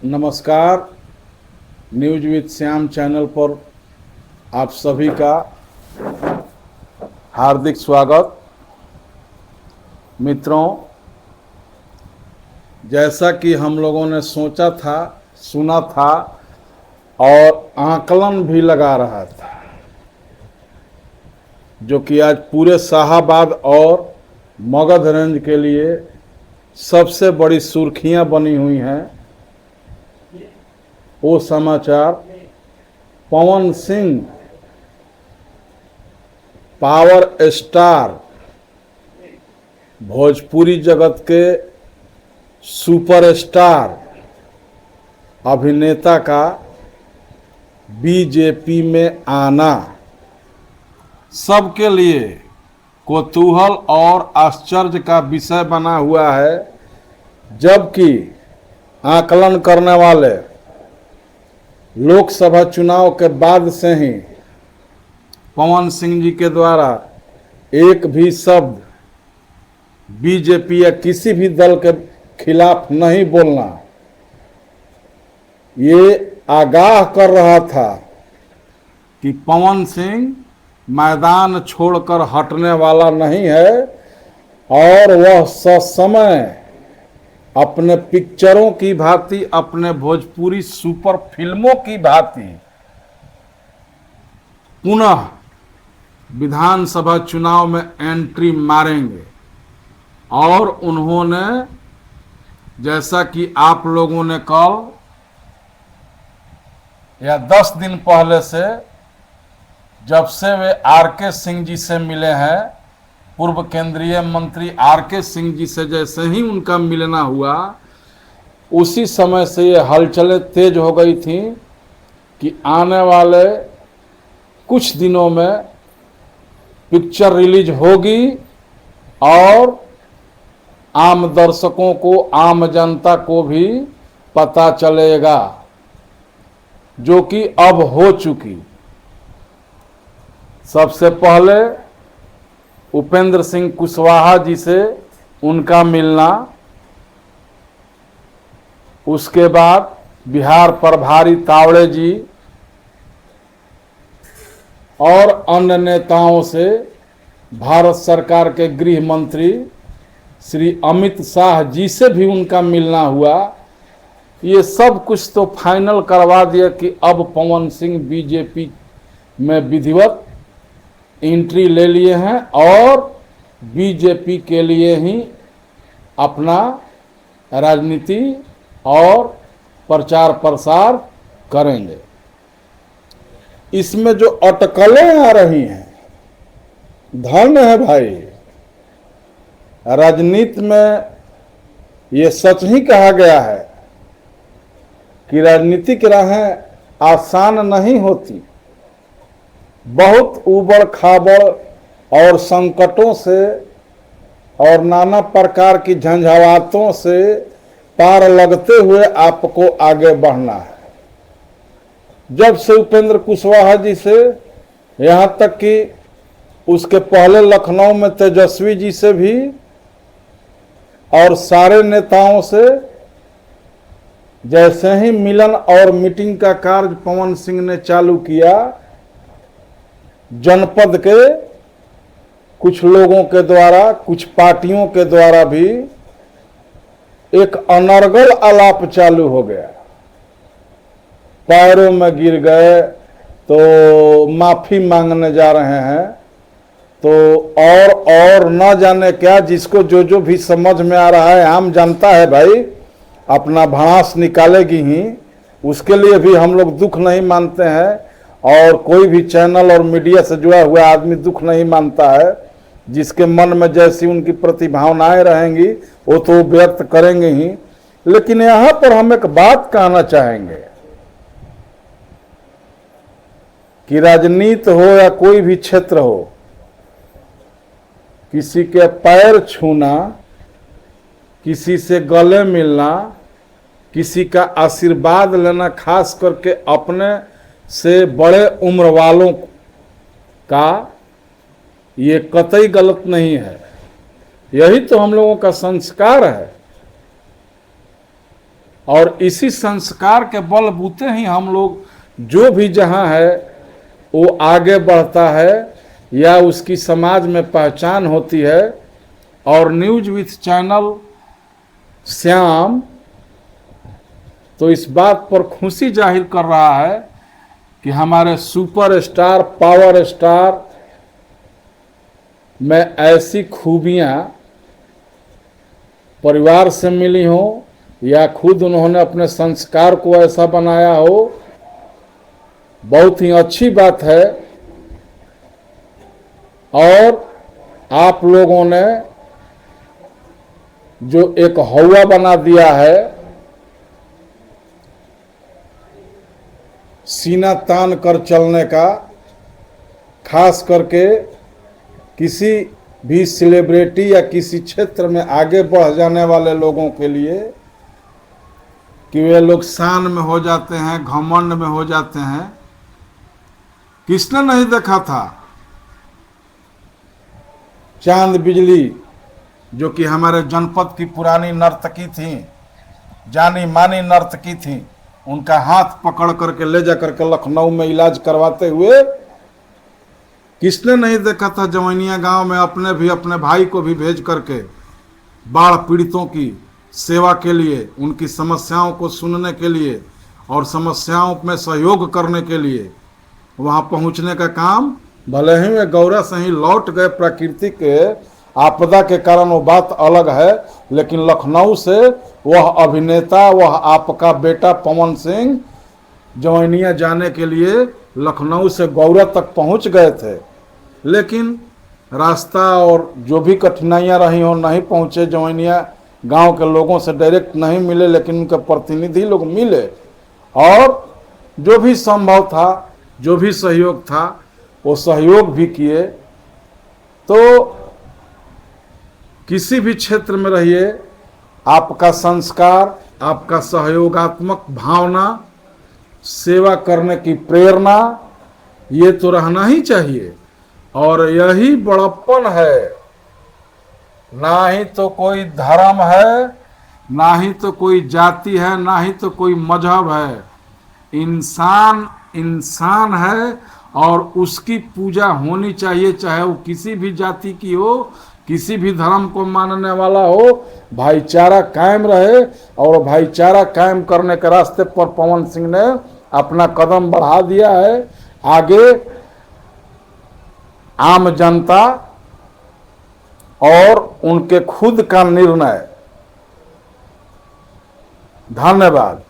नमस्कार। News with Shyam channel पर आप सभी का हार्दिक स्वागत। मित्रों, जैसा कि हम लोगों ने सोचा था, सुना था और आकलन भी लगा रहा था, जो कि आज पूरे शाहाबाद और मगध रेंज के लिए सबसे बड़ी सुर्खियां बनी हुई हैं, वो समाचार पवन सिंह पावर स्टार, भोजपुरी जगत के सुपरस्टार अभिनेता का बीजेपी में आना सबके लिए कौतूहल और आश्चर्य का विषय बना हुआ है। जबकि आकलन करने वाले लोकसभा चुनाव के बाद से ही पवन सिंह जी के द्वारा एक भी शब्द बीजेपी या किसी भी दल के खिलाफ नहीं बोलना, ये आगाह कर रहा था कि पवन सिंह मैदान छोड़कर हटने वाला नहीं है और वह ससमय अपने पिक्चरों की भांति, अपने भोजपुरी सुपर फिल्मों की भांति पुनः विधानसभा चुनाव में एंट्री मारेंगे। और उन्होंने, जैसा कि आप लोगों ने कल या 10 दिन पहले से, जब से वे आर.के. सिंह जी से मिले हैं, पूर्व केंद्रीय मंत्री आर.के. सिंह जी से जैसे ही उनका मिलना हुआ, उसी समय से ये हलचलें तेज हो गई थी कि आने वाले कुछ दिनों में पिक्चर रिलीज होगी और आम दर्शकों को, आम जनता को भी पता चलेगा, जो कि अब हो चुकी। सबसे पहले उपेंद्र सिंह कुशवाहा जी से उनका मिलना, उसके बाद बिहार प्रभारी तावड़े जी और अन्य नेताओं से, भारत सरकार के गृह मंत्री श्री अमित शाह जी से भी उनका मिलना हुआ। ये सब कुछ तो फाइनल करवा दिया कि अब पवन सिंह बीजेपी में विधिवत एंट्री ले लिए हैं और बीजेपी के लिए ही अपना राजनीति और प्रचार प्रसार करेंगे। इसमें जो अटकलें आ रही हैं, धन्य है भाई। राजनीति में ये सच ही कहा गया है कि राजनीतिक राहें आसान नहीं होती। बहुत उबड़ खाबड़ और संकटों से और नाना प्रकार की झंझावातों से पार लगते हुए आपको आगे बढ़ना है। जब से उपेंद्र कुशवाहा जी से, यहाँ तक कि उसके पहले लखनऊ में तेजस्वी जी से भी और सारे नेताओं से, जैसे ही मिलन और मीटिंग का कार्य पवन सिंह ने चालू किया, जनपद के कुछ लोगों के द्वारा, कुछ पार्टियों के द्वारा भी एक अनर्गल आलाप चालू हो गया। पैरों में गिर गए तो माफी मांगने जा रहे हैं, तो और न जाने क्या, जिसको जो जो भी समझ में आ रहा है। आम जनता है भाई, अपना भड़ास निकालेगी ही, उसके लिए भी हम लोग दुख नहीं मानते हैं और कोई भी चैनल और मीडिया से जुड़ा हुआ आदमी दुख नहीं मानता है। जिसके मन में जैसी उनकी प्रतिभावनाएं रहेंगी वो तो व्यक्त करेंगे ही। लेकिन यहाँ पर हम एक बात कहना चाहेंगे कि राजनीति हो या कोई भी क्षेत्र हो, किसी के पैर छूना, किसी से गले मिलना, किसी का आशीर्वाद लेना, खास करके अपने से बड़े उम्र वालों का, ये कतई गलत नहीं है। यही तो हम लोगों का संस्कार है। और इसी संस्कार के बलबूते ही हम लोग जो भी जहाँ है वो आगे बढ़ता है या उसकी समाज में पहचान होती है। और न्यूज विथ चैनल श्याम तो इस बात पर खुशी जाहिर कर रहा है कि हमारे सुपर स्टार पावर स्टार में ऐसी खूबियां परिवार से मिली हो या खुद उन्होंने अपने संस्कार को ऐसा बनाया हो, बहुत ही अच्छी बात है। और आप लोगों ने जो एक हौवा बना दिया है, सीना तान कर चलने का, खास करके किसी भी सेलिब्रिटी या किसी क्षेत्र में आगे बढ़ जाने वाले लोगों के लिए, कि वे लोग शान में हो जाते हैं, घमंड में हो जाते हैं। किसने नहीं देखा था चांद बिजली, जो कि हमारे जनपद की पुरानी नर्तकी थी, जानी मानी नर्तकी थी, उनका हाथ पकड़ करके ले जा करके लखनऊ में इलाज करवाते हुए किसने नहीं देखा था जवैनिया गांव में अपने भाई को भी भेज करके बाढ़ पीड़ितों की सेवा के लिए, उनकी समस्याओं को सुनने के लिए और समस्याओं में सहयोग करने के लिए वहां पहुंचने का काम। भले ही वे गौरा से ही लौट गए प्रकृति के आपदा के कारण, वो बात अलग है, लेकिन लखनऊ से वह अभिनेता, वह आपका बेटा पवन सिंह जवैनिया जाने के लिए लखनऊ से गौरा तक पहुंच गए थे। लेकिन रास्ता और जो भी कठिनाइयां रही हो, नहीं पहुंचे जवैनिया गांव के लोगों से डायरेक्ट नहीं मिले, लेकिन उनके प्रतिनिधि लोग मिले और जो भी संभव था, जो भी सहयोग था, वो सहयोग भी किए। तो किसी भी क्षेत्र में रहिए, आपका संस्कार, आपका सहयोगात्मक भावना, सेवा करने की प्रेरणा, ये तो रहना ही चाहिए। और यही बड़प्पन है, ना ही तो कोई धर्म है, ना ही तो कोई जाति है, ना ही तो कोई मजहब है। इंसान इंसान है और उसकी पूजा होनी चाहिए, चाहे वो किसी भी जाति की हो, किसी भी धर्म को मानने वाला हो। भाईचारा कायम रहे, और भाईचारा कायम करने के रास्ते पर पवन सिंह ने अपना कदम बढ़ा दिया है। आगे आम जनता और उनके खुद का निर्णय। धन्यवाद।